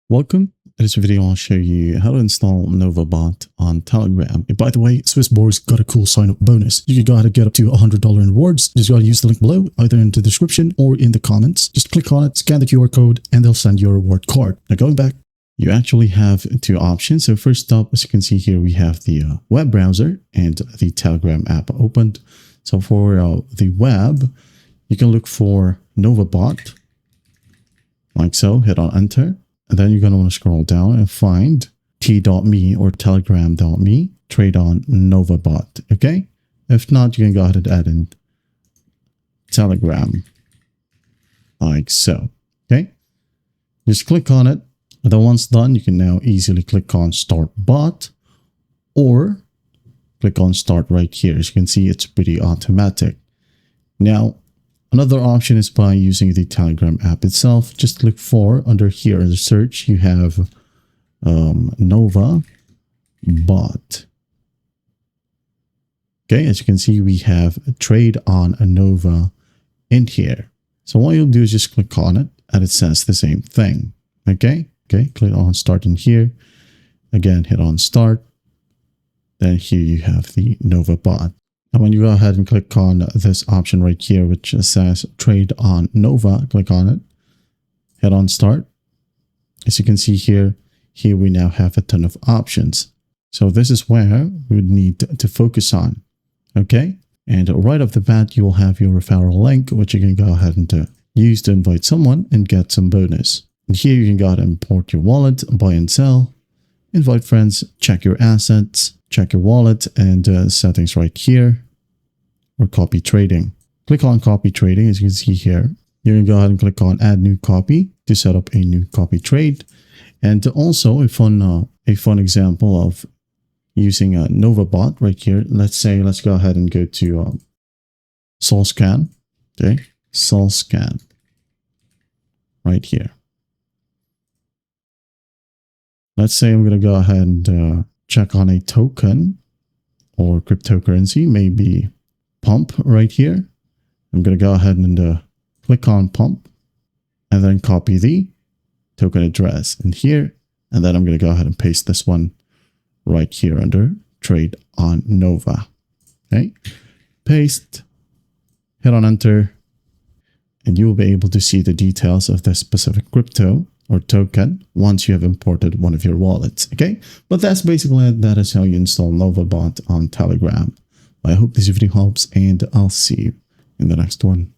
Welcome. In this video, I'll show you how to install NovaBot on Telegram. And by the way, Swissborg's got a cool sign-up bonus. You can go ahead and get up to $100 in rewards. Just gotta use the link below, either in the description or in the comments. Just click on it, scan the QR code, and they'll send you a reward card. Now going back, you actually have two options. So first up, as you can see here, we have the web browser and the Telegram app opened. So for the web, you can look for NovaBot, like so, hit on enter. And then you're going to want to scroll down and find t.me or telegram.me, trade on NovaBot, okay? If not, you can go ahead and add in Telegram, like so, okay? Just click on it. And then once done, you can now easily click on Start Bot or click on Start right here. As you can see, it's pretty automatic. Now, another option is by using the Telegram app itself. Just look for, under here in the search, you have NovaBot. Okay, as you can see, we have a trade on a Nova in here. So what you'll do is just click on it and it says the same thing. Okay, click on Start in here. Again, hit on Start. Then here you have the NovaBot. And when you go ahead and click on this option right here, which says trade on Nova, click on it, hit on start. As you can see here we now have a ton of options. So this is where we would need to focus on. Okay. And right off the bat, you will have your referral link, which you can go ahead and use to invite someone and get some bonus. And here you can go ahead and import your wallet, buy and sell, invite friends, check your assets, check your wallet, and settings right here. Or copy trading. Click on copy trading. As you can see here, you can go ahead and click on add new copy to set up a new copy trade. And also a fun example of using a NovaBot right here. Let's go ahead and go to SolScan. Okay, SolScan right here. Let's say I'm going to go ahead and check on a token or cryptocurrency, maybe pump right here. I'm going to go ahead and click on pump and then copy the token address in here. And then I'm going to go ahead and paste this one right here under trade on Nova. Okay, paste, hit on enter, and you will be able to see the details of this specific crypto or token once you have imported one of your wallets. Okay, but that's basically it. That is how you install NovaBot on Telegram. I hope this video helps, and I'll see you in the next one.